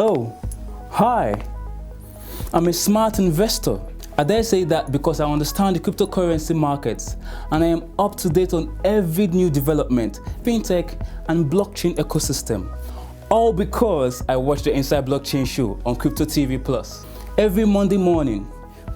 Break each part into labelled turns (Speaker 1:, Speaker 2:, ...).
Speaker 1: Oh, hi. I'm a smart investor. I dare say that because I understand the cryptocurrency markets and I am up to date on every new development, fintech, and blockchain ecosystem. All because I watch the Inside Blockchain show on Crypto TV Plus. Every Monday morning,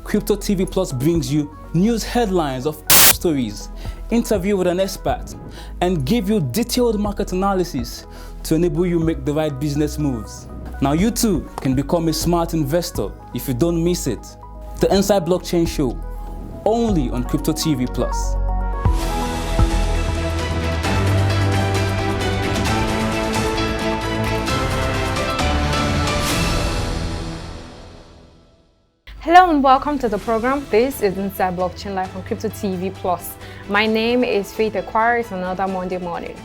Speaker 1: Crypto TV Plus brings you news headlines of stories, interview with an expert, and give you detailed market analysis to enable you make the right business moves. Now you too can become a smart investor if you don't miss it. The Inside Blockchain Show, only on Crypto TV Plus.
Speaker 2: Hello and welcome to the program. This is Inside Blockchain Live on Crypto TV Plus. My name is Faith Ekwari. It's another Monday morning.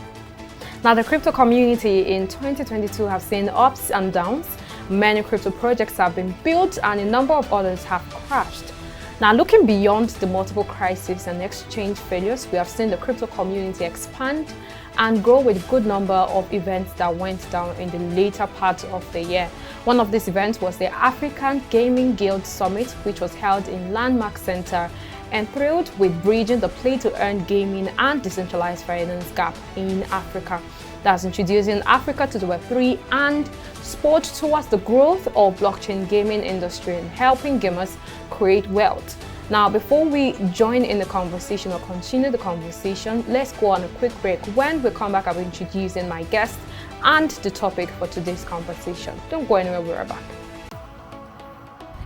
Speaker 2: Now, the crypto community in 2022 have seen ups and downs. Many crypto projects have been built and a number of others have crashed. Now, looking beyond the multiple crises and exchange failures, we have seen the crypto community expand and grow with a good number of events that went down in the later part of the year. One of these events was the African Gaming Guild Summit, which was held in Landmark Center, enthralled with bridging the play-to-earn gaming and decentralized finance gap in Africa. That's introducing Africa to the Web3 and sport towards the growth of blockchain gaming industry and helping gamers create wealth. Now, before we join in the conversation or continue the conversation, let's go on a quick break. When we come back, I'll be introducing my guest and the topic for today's conversation. Don't go anywhere, we're back.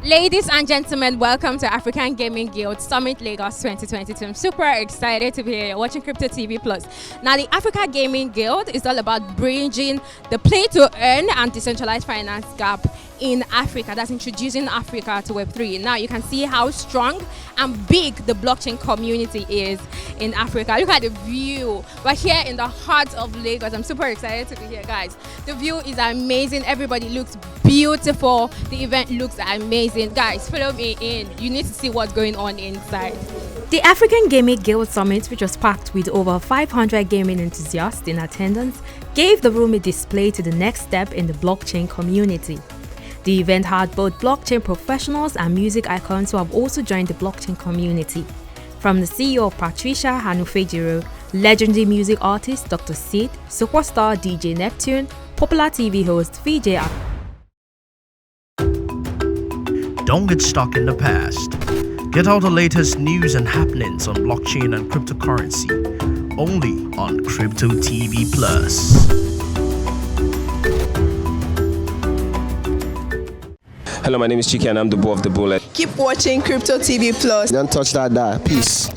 Speaker 2: Ladies and gentlemen, welcome to African Gaming Guild Summit Lagos 2022. I'm super excited to be here watching Crypto TV Plus. Now, the Africa Gaming Guild is all about bridging the play-to-earn and decentralized finance gap in Africa. That's introducing Africa to Web3. Now, you can see how strong and big the blockchain community is in Africa. Look at the view. We're here in the heart of Lagos. I'm super excited to be here, guys. The view is amazing. Everybody looks beautiful. The event looks amazing. Guys, follow me in. You need to see what's going on inside. The African Gaming Guild Summit, which was packed with over 500 gaming enthusiasts in attendance, gave the room a display to the next step in the blockchain community. The event had both blockchain professionals and music icons who have also joined the blockchain community. From the CEO of Patricia Hanufejiro, legendary music artist Dr. Sid, superstar DJ Neptune, popular TV host VJ.
Speaker 3: Don't get stuck in the past. Get all the latest news and happenings on blockchain and cryptocurrency, only on Crypto TV Plus.
Speaker 4: Hello, my name is Chike and I'm the bull of the bullet.
Speaker 5: Keep watching Crypto TV Plus.
Speaker 6: Don't touch that die. Peace.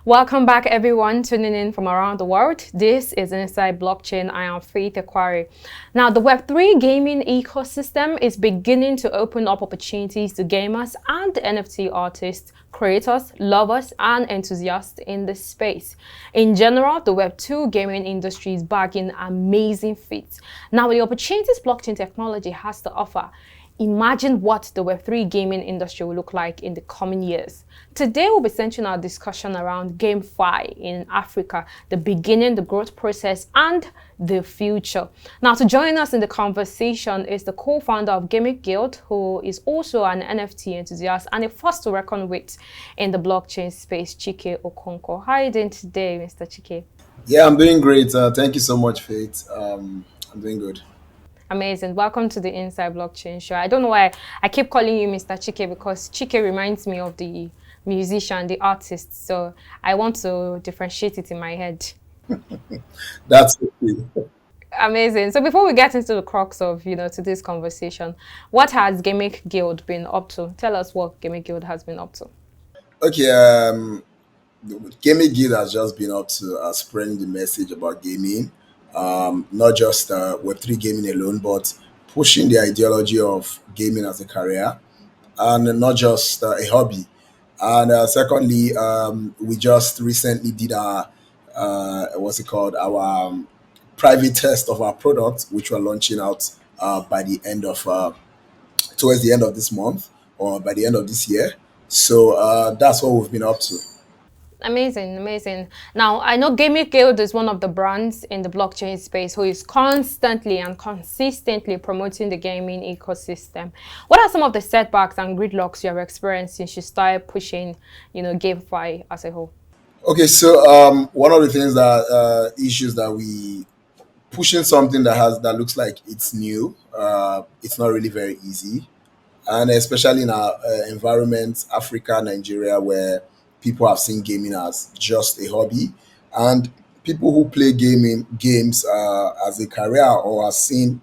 Speaker 2: Welcome back, everyone tuning in from around the world. This is Inside Blockchain. I am Faith Ekwari. Now, the Web3 gaming ecosystem is beginning to open up opportunities to gamers and NFT artists, creators, lovers, and enthusiasts in this space. In general, the Web2 gaming industry is bagging amazing feats. Now, with the opportunities blockchain technology has to offer, imagine what the Web3 gaming industry will look like in the coming years. Today, we'll be centering our discussion around GameFi in Africa, the beginning, the growth process, and the future. Now, to join us in the conversation is the co-founder of Gamic Guild, who is also an NFT enthusiast and a force to reckon with in the blockchain space, Chike Okonkwo. How are you doing today, Mr. Chike?
Speaker 6: Yeah, I'm doing great. Thank you so much, Faith. I'm doing good.
Speaker 2: Amazing. Welcome to the Inside Blockchain Show. I don't know why I keep calling you Mr. Chike, because Chike reminds me of the musician, the artist. So I want to differentiate it in my head.
Speaker 6: That's okay.
Speaker 2: Amazing. So before we get into the crux of, today's conversation, what has Gamic Guild been up to? Tell us what Gamic Guild has been up to.
Speaker 6: Okay, Gaming Guild has just been up to spreading the message about gaming. Not just Web3 gaming alone, but pushing the ideology of gaming as a career and not just a hobby. And secondly, we just recently did our private test of our product, which we're launching out by the end of towards the end of this month. or by the end of this year. So that's what we've been up to.
Speaker 2: Amazing, amazing. Now, I know Gamic Guild is one of the brands in the blockchain space who is constantly and consistently promoting the gaming ecosystem. What are some of the setbacks and gridlocks you have experienced since you started pushing, GameFi as a whole?
Speaker 6: Okay, so one of the things that issues that we pushing something that looks like it's new, it's not really very easy, and especially in our environment, Africa, Nigeria, where people have seen gaming as just a hobby, and people who play gaming games as a career or have seen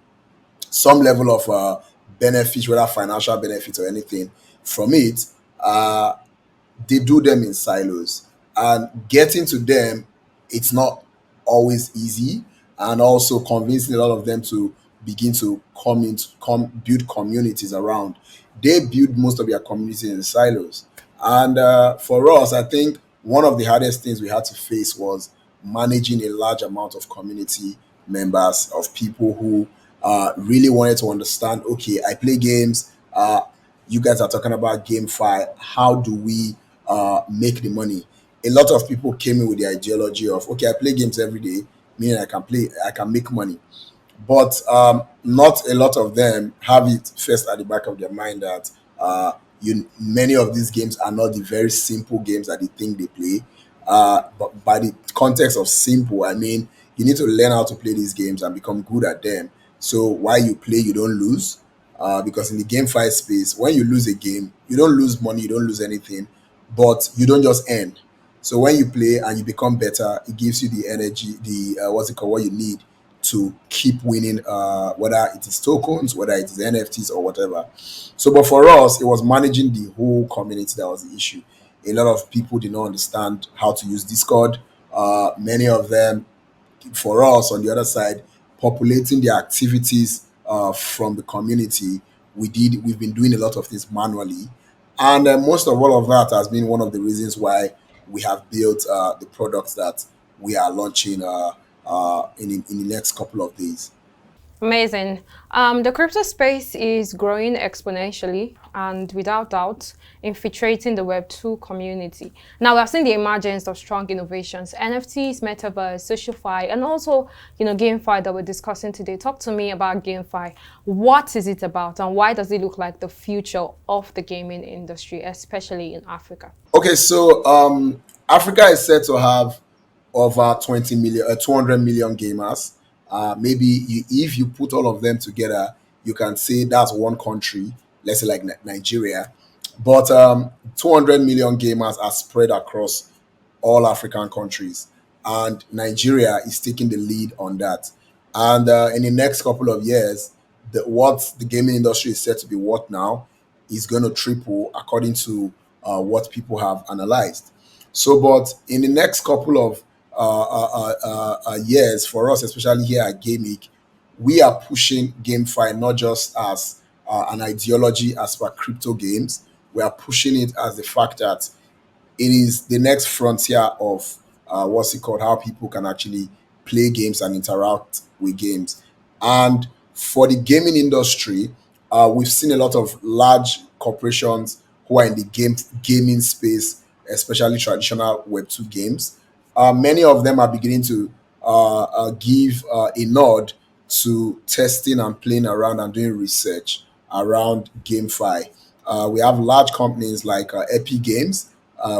Speaker 6: some level of benefit, whether financial benefit or anything from it, they do them in silos, and getting to them, it's not always easy, and also convincing a lot of them to begin to come build communities around. They build most of their communities in silos, and for us, I think one of the hardest things we had to face was managing a large amount of community members, of people who really wanted to understand, okay, I play games, you guys are talking about GameFi. How do we make the money? A lot of people came in with the ideology of, okay, I play games every day, meaning I can make money. But not a lot of them have it first at the back of their mind that many of these games are not the very simple games that they think they play. But by the context of simple, I mean you need to learn how to play these games and become good at them. So while you play, you don't lose. Because in the GameFi space, when you lose a game, you don't lose money, you don't lose anything, but you don't just end. So when you play and you become better, it gives you the energy, the what's it called, what you need to keep winning, whether it is tokens, whether it is NFTs or whatever. So, but for us, it was managing the whole community that was the issue. A lot of people did not understand how to use Discord. Many of them, for us on the other side, populating the activities from the community, we've been doing a lot of things manually, and most of all of that has been one of the reasons why we have built the products that we are launching in the next couple of days.
Speaker 2: Amazing. The crypto space is growing exponentially and without doubt infiltrating the Web2 community. Now we're seeing the emergence of strong innovations, NFTs, metaverse, socialfi, and also, GameFi that we're discussing today. Talk to me about GameFi. What is it about and why does it look like the future of the gaming industry, especially in Africa?
Speaker 6: Okay, so Africa is said to have over 200 million gamers. Maybe if you put all of them together, you can say that's one country, let's say like Nigeria. But 200 million gamers are spread across all African countries, and Nigeria is taking the lead on that. And in the next couple of years, what the gaming industry is said to be worth now is going to triple according to what people have analyzed. So, but in the next couple of years, for us, especially here at Gamic, we are pushing GameFi not just as an ideology as per crypto games. We are pushing it as the fact that it is the next frontier of what's it called, how people can actually play games and interact with games. And for the gaming industry, we've seen a lot of large corporations who are in the gaming space, especially traditional Web2 games. Many of them are beginning to give a nod to testing and playing around and doing research around GameFi. We have large companies like Epic Games.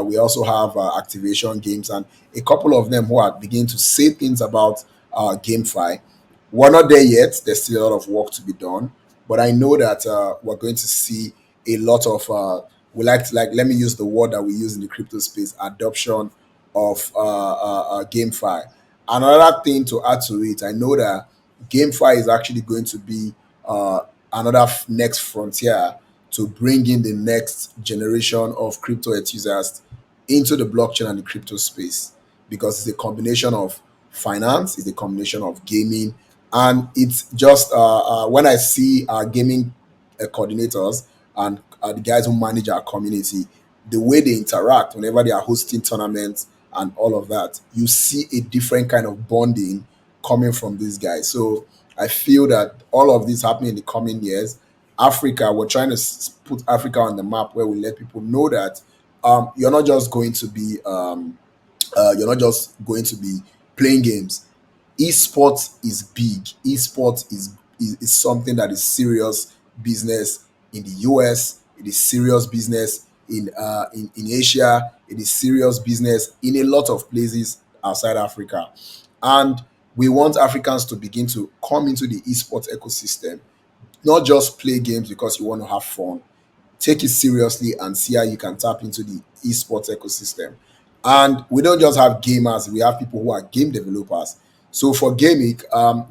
Speaker 6: We also have Activation Games and a couple of them who are beginning to say things about GameFi. We're not there yet. There's still a lot of work to be done, but I know that we're going to see a lot of let me use the word that we use in the crypto space, adoption of GameFi. Another thing to add to it, I know that GameFi is actually going to be another next frontier to bring in the next generation of crypto enthusiasts into the blockchain and the crypto space, because it's a combination of finance, it's a combination of gaming, and it's just when I see our gaming coordinators and the guys who manage our community, the way they interact whenever they are hosting tournaments and all of that, you see a different kind of bonding coming from these guys. So I feel that all of this happening in the coming years, Africa, we're trying to put Africa on the map where we let people know that you're not just going to be playing games. Esports is big. Esports is something that is serious business in the US. It is serious business in Asia. It is serious business in a lot of places outside Africa. And we want Africans to begin to come into the esports ecosystem, not just play games because you want to have fun. Take it seriously and see how you can tap into the esports ecosystem. And we don't just have gamers, we have people who are game developers. So for Gamic,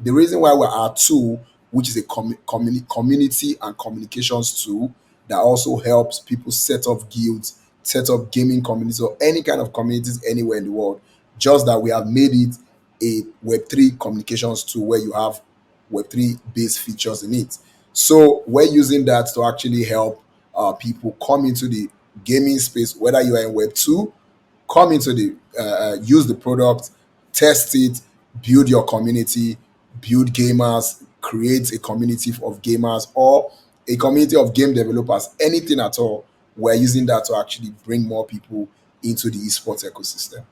Speaker 6: the reason why we're our tool, which is a community and communications tool that also helps people set up guilds, set up gaming communities, or any kind of communities anywhere in the world, just that we have made it a Web3 communications tool where you have Web3 based features in it. So we're using that to actually help people come into the gaming space, whether you are in Web2, come into the use the product, test it, build your community, build gamers, create a community of gamers or a community of game developers, anything at all. We're using that to actually bring more people into the esports ecosystem.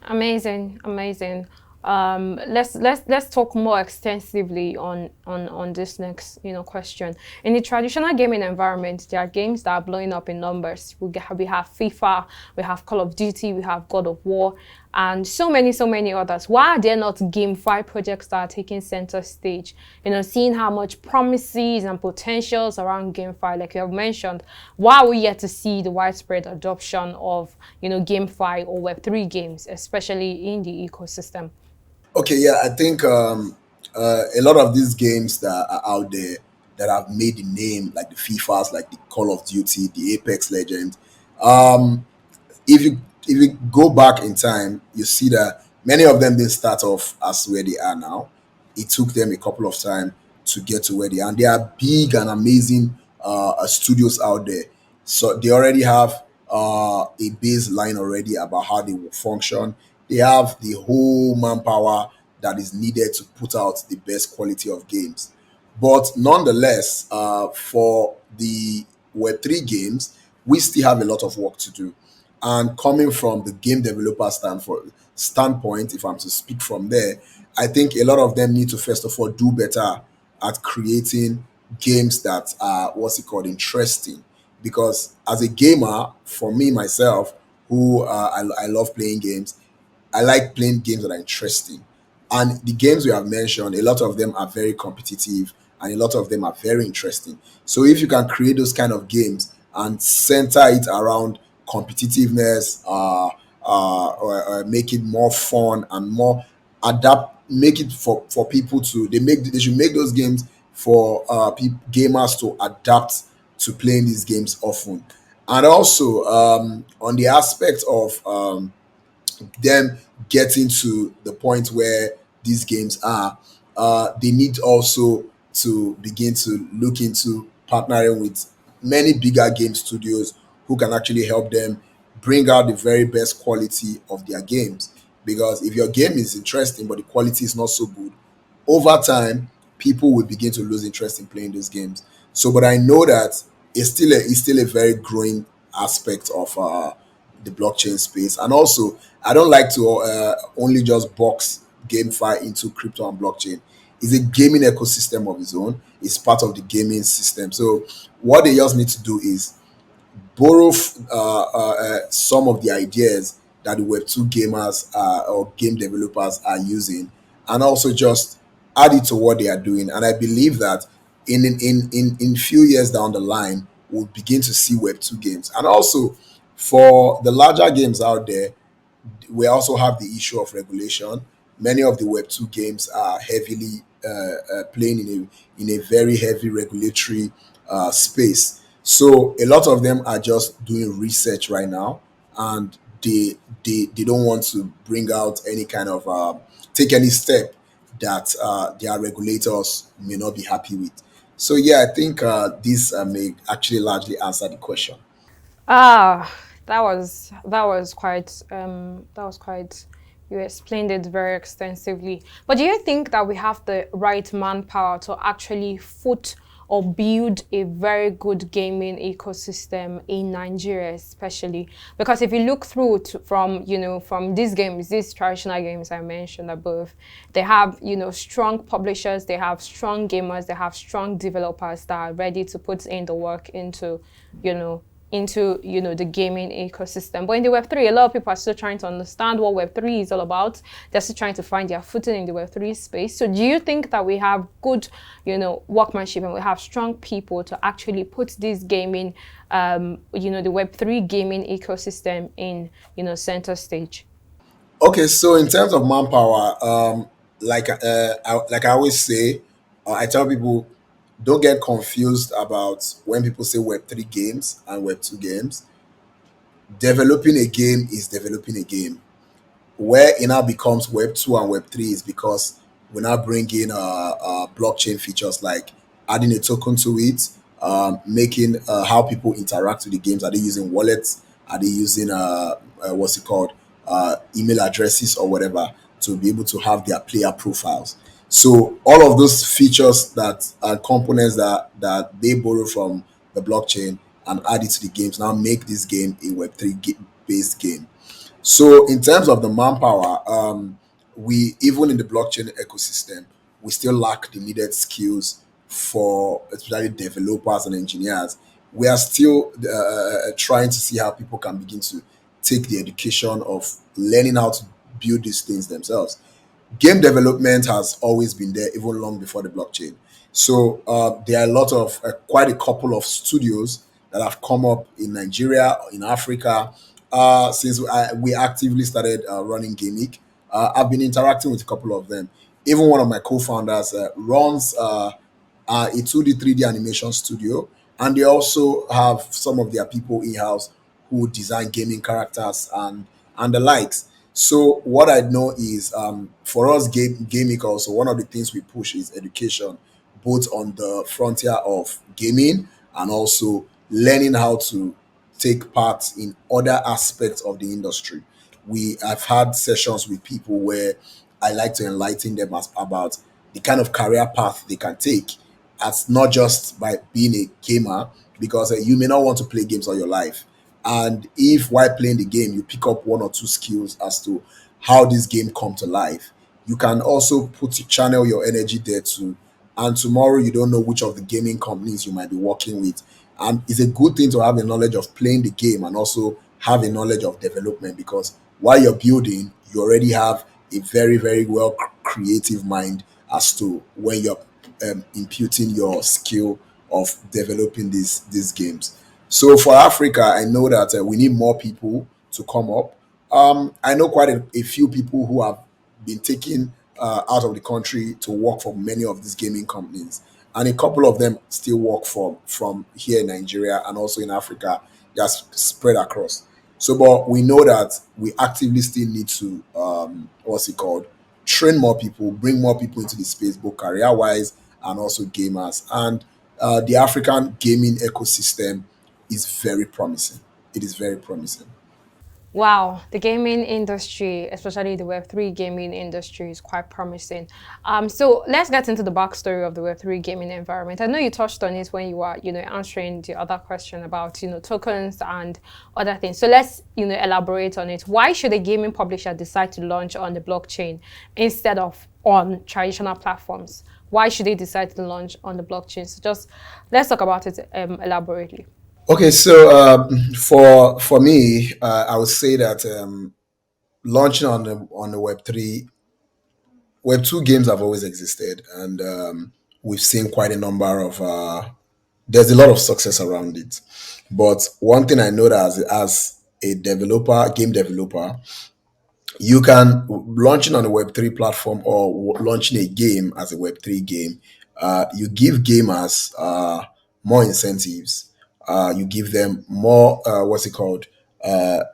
Speaker 2: Amazing, amazing. Let's talk more extensively on this next question. In the traditional gaming environment, there are games that are blowing up in numbers. We have FIFA, we have Call of Duty, we have God of War, and so many others. Why are there not GameFi projects that are taking center stage? Seeing how much promises and potentials around GameFi, like you have mentioned. Why are we yet to see the widespread adoption of GameFi or Web3 games, especially in the ecosystem?
Speaker 6: Okay, yeah, I think a lot of these games that are out there that have made the name, like the FIFAs, like the Call of Duty, the Apex Legends, um, if you go back in time, you see that many of them didn't start off as where they are now. It took them a couple of time to get to where they are. And there are big and amazing studios out there. So they already have a baseline already about how they will function. They have the whole manpower that is needed to put out the best quality of games. But nonetheless, for the Web3 games, we still have a lot of work to do. And coming from the game developer standpoint, if I'm to speak from there, I think a lot of them need to first of all do better at creating games that are interesting. Because as a gamer, for me myself, who I love playing games, I like playing games that are interesting. And the games we have mentioned, a lot of them are very competitive and a lot of them are very interesting. So if you can create those kind of games and center it around competitiveness, or make it more fun and more make it for people to they should make those games for gamers to adapt to playing these games often. And also on the aspect of them getting to the point where these games are, they need also to begin to look into partnering with many bigger game studios who can actually help them bring out the very best quality of their games. Because if your game is interesting but the quality is not so good, over time people will begin to lose interest in playing those games. So, but I know that it's still a very growing aspect of the blockchain space. And also, I don't like to only just box GameFi into crypto and blockchain. It's a gaming ecosystem of its own. It's part of the gaming system. So what they just need to do is borrow some of the ideas that the Web2 gamers or game developers are using, and also just add it to what they are doing. And I believe that in few years down the line, we'll begin to see Web2 games. And also for the larger games out there, we also have the issue of regulation. Many of the Web2 games are heavily playing in a very heavy regulatory space. So a lot of them are just doing research right now, and they don't want to bring out any kind of take any step that their regulators may not be happy with. So yeah, I think this may actually largely answer the question.
Speaker 2: Ah, that was quite. You explained it very extensively. But do you think that we have the right manpower to actually foot or build a very good gaming ecosystem in Nigeria, especially? Because if you look through from these games, these traditional games I mentioned above, they have strong publishers, they have strong gamers, they have strong developers that are ready to put in the work into the gaming ecosystem. But in the Web3, a lot of people are still trying to understand what Web3 is all about. They're still trying to find their footing in the Web3 space. So do you think that we have good, workmanship, and we have strong people to actually put this gaming, the Web3 gaming ecosystem in, center stage?
Speaker 6: Okay, so in terms of manpower, like I always say, I tell people, don't get confused about when people say Web3 games and Web2 games. Developing a game is developing a game. Where it now becomes Web 2 and Web 3 is because we now bring in blockchain features like adding a token to it, making how people interact with the games. Are they using wallets? Are they using what's it called, email addresses or whatever, to be able to have their player profiles? So all of those features that are components that they borrow from the blockchain and add it to the games now make this game a Web3 based game. So in terms of the manpower, we, even in the blockchain ecosystem, we still lack the needed skills for especially developers and engineers. We are still trying to see how people can begin to take the education of learning how to build these things themselves. Game development has always been there, even long before the blockchain. So there are a lot of quite a couple of studios that have come up in Nigeria, in Africa, since we actively started running Gamic. I've been interacting with a couple of them. Even one of my co-founders runs a 2D, 3D animation studio, and they also have some of their people in-house who design gaming characters and the likes. So what I know is, for us, gaming also, one of the things we push is education, both on the frontier of gaming and also learning how to take part in other aspects of the industry. I've had sessions with people where I like to enlighten them about the kind of career path they can take, as not just by being a gamer, because you may not want to play games all your life. And if while playing the game you pick up one or two skills as to how this game come to life, you can also channel your energy there too. And tomorrow you don't know which of the gaming companies you might be working with. And it's a good thing to have a knowledge of playing the game and also have a knowledge of development, because while you're building, you already have a very, very well creative mind as to when you're imputing your skill of developing these games. So for Africa, I know that we need more people to come up. I know quite a few people who have been taken out of the country to work for many of these gaming companies, and a couple of them still work from here in Nigeria and also in Africa. Just spread across. So, but we know that we actively still need to what's it called, train more people, bring more people into the space, both career wise and also gamers. And the African gaming ecosystem is very promising. It is very promising.
Speaker 2: Wow, the gaming industry, especially the Web3 gaming industry, is quite promising. So let's get into the backstory of the Web3 gaming environment. I know you touched on it when you were, answering the other question about, tokens and other things. So let's, elaborate on it. Why should a gaming publisher decide to launch on the blockchain instead of on traditional platforms? Why should they decide to launch on the blockchain? So just let's talk about it elaborately.
Speaker 6: Okay, so for me, I would say that launching on the Web 2 games have always existed, and we've seen quite a number of. There's a lot of success around it, but one thing I know that as a developer, game developer, you can, launching on a Web3 platform or launching a game as a Web3 game, you give gamers more incentives. You give them more what's it called,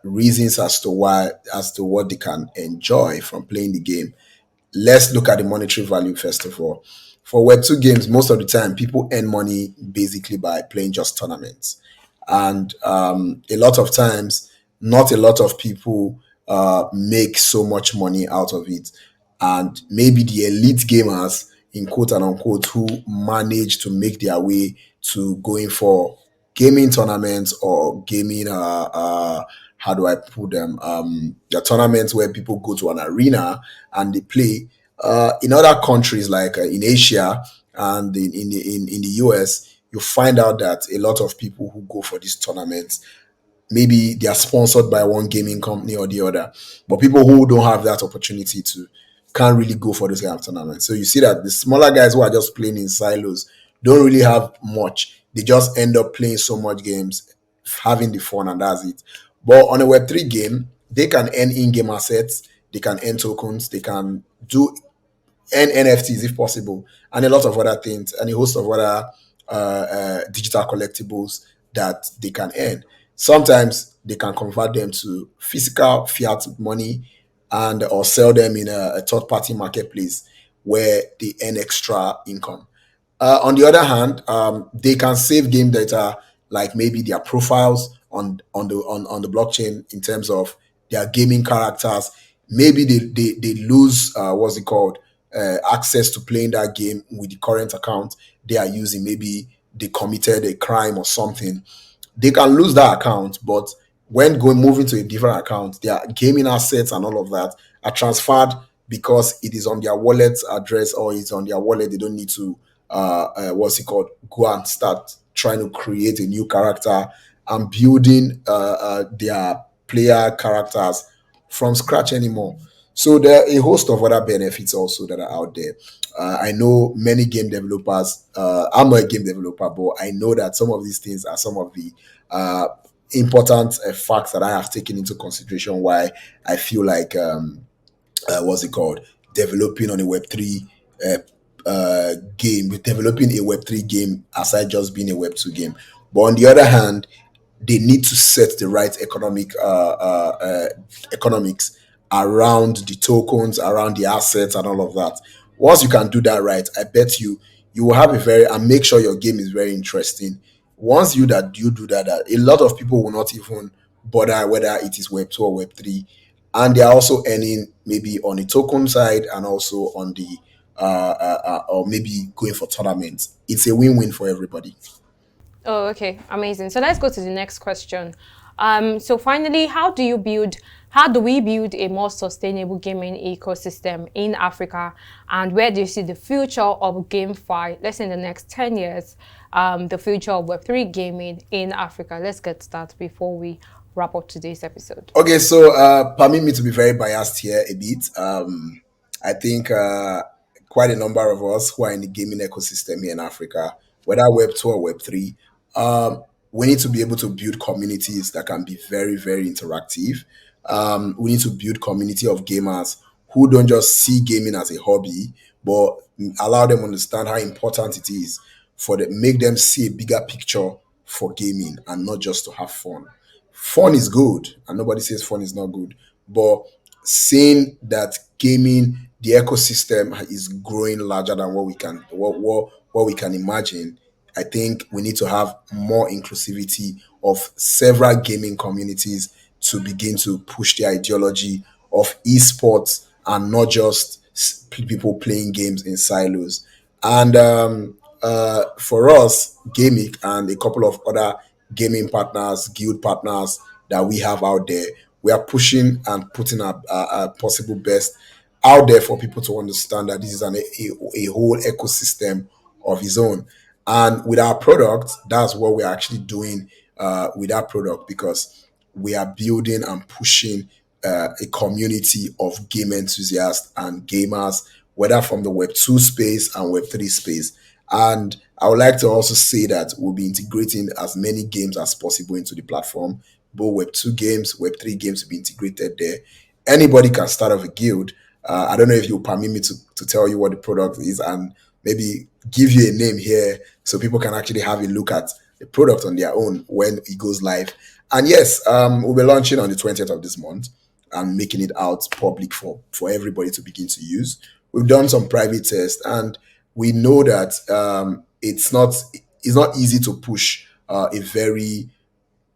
Speaker 6: reasons as to what they can enjoy from playing the game. Let's look at the monetary value first of all. For Web2 games, most of the time people earn money basically by playing just tournaments. And a lot of times, not a lot of people make so much money out of it. And maybe the elite gamers, in quote and unquote, who manage to make their way to going for gaming tournaments or gaming how do I put them? The tournaments where people go to an arena and they play. In other countries like in Asia and in the US, you find out that a lot of people who go for these tournaments, maybe they are sponsored by one gaming company or the other, but people who don't have that opportunity to can't really go for those kind of tournaments. So you see that the smaller guys who are just playing in silos don't really have much. They just end up playing so much games, having the fun, and that's it. But on a Web3 game, they can earn in-game assets, they can earn tokens, they can do and NFTs if possible, and a lot of other things, and a host of other digital collectibles that they can earn. Sometimes they can convert them to physical fiat money and or sell them in a third-party marketplace where they earn extra income. On the other hand, they can save game data, like maybe their profiles on the blockchain in terms of their gaming characters. Maybe they lose what's it called access to playing that game with the current account they are using. Maybe they committed a crime or something. They can lose that account, but when going moving to a different account, their gaming assets and all of that are transferred because it is on their wallet address or it's on their wallet. They don't need to what's it called, go and start trying to create a new character and building their player characters from scratch anymore. So there are a host of other benefits also that are out there. I know many game developers. I'm not a game developer, but I know that some of these things are some of the important facts that I have taken into consideration why I feel like what's it called, developing on a Web3 game, developing a Web3 game aside just being a Web2 game. But on the other hand, they need to set the right economics around the tokens, around the assets, and all of that. Once you can do that right, I bet you will have a very, and make sure your game is very interesting. Once you do that, a lot of people will not even bother whether it is Web 2 or Web 3, and they are also earning maybe on the token side and also on the or maybe going for tournaments. It's a win-win for everybody.
Speaker 2: Oh, okay, amazing. So let's go to the next question. So finally, how do we build a more sustainable gaming ecosystem in Africa? And where do you see the future of GameFi, let's say in the next 10 years, the future of Web3 gaming in Africa? Let's get started before we wrap up today's episode.
Speaker 6: Okay, so permit me to be very biased here a bit. I think quite a number of us who are in the gaming ecosystem here in Africa, whether Web 2 or Web 3, we need to be able to build communities that can be very, very interactive. We need to build community of gamers who don't just see gaming as a hobby, but allow them to understand how important it is for them, make them see a bigger picture for gaming and not just to have fun. Fun is good, and nobody says fun is not good, but seeing that gaming, the ecosystem is growing larger than what we can imagine. I think we need to have more inclusivity of several gaming communities to begin to push the ideology of esports and not just people playing games in silos. And for us, Gamic and a couple of other gaming partners, guild partners that we have out there, we are pushing and putting our possible best out there for people to understand that this is a whole ecosystem of its own. And with our product, that's what we're actually doing with our product, because we are building and pushing a community of game enthusiasts and gamers, whether from the Web 2 space and Web 3 space. And I would like to also say that we'll be integrating as many games as possible into the platform. Both Web 2 games, Web 3 games will be integrated there. Anybody can start off a guild. I don't know if you'll permit me to tell you what the product is and maybe give you a name here so people can actually have a look at the product on their own when it goes live. And yes, we'll be launching on the 20th of this month and making it out public for everybody to begin to use. We've done some private tests, and we know that it's not easy to push a very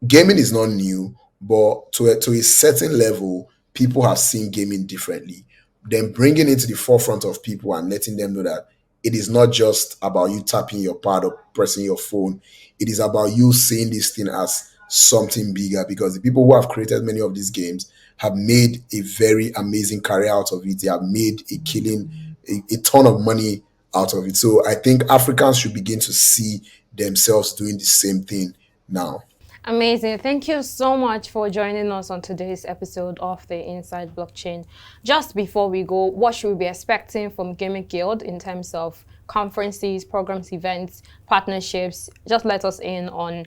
Speaker 6: gaming is not new, but to a certain level, people have seen gaming differently. Then bringing it to the forefront of people and letting them know that it is not just about you tapping your pad or pressing your phone. It is about you seeing this thing as something bigger, because the people who have created many of these games have made a very amazing career out of it. They have made a killing, a ton of money out of it. So I think Africans should begin to see themselves doing the same thing now.
Speaker 2: Amazing. Thank you so much for joining us on today's episode of the Inside Blockchain. Just before we go, what should we be expecting from Gamic Guild in terms of conferences, programs, events, partnerships? Just let us in on,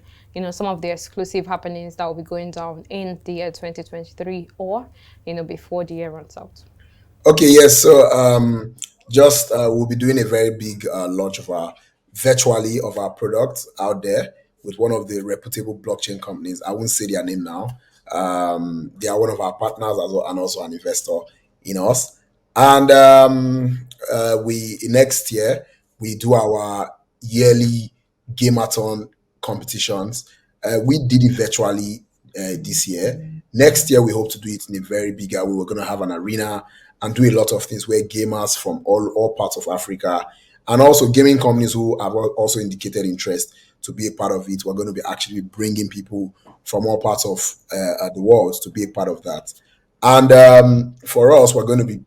Speaker 2: some of the exclusive happenings that will be going down in the year 2023 or, before the year runs out.
Speaker 6: Okay, yes. So we'll be doing a very big launch of our product out there with one of the reputable blockchain companies. I won't say their name now. They are one of our partners as well, and also an investor in us. And we next year we do our yearly Gameathon competitions. We did it virtually this year. Next year we hope to do it in a very bigger way. We're going to have an arena and do a lot of things where gamers from all parts of Africa, and also gaming companies who have also indicated interest to be a part of it. We're going to be actually bringing people from all parts of the world to be a part of that. And for us, we're going to be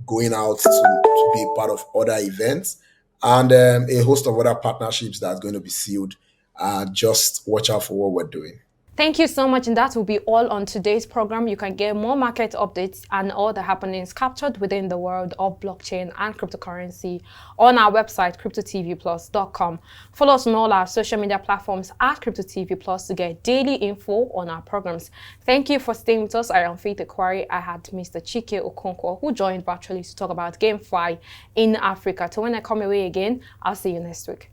Speaker 6: going out to be a part of other events and a host of other partnerships that's going to be sealed. Just watch out for what we're doing.
Speaker 2: Thank you so much, and that will be all on today's program. You can get more market updates and all the happenings captured within the world of blockchain and cryptocurrency on our website, cryptotvplus.com. Follow us on all our social media platforms at cryptotvplus to get daily info on our programs. Thank you for staying with us. I am Faith Equari. I had Mr. Chike Okonkwo, who joined virtually to talk about GameFi in Africa. So when I come away again, I'll see you next week.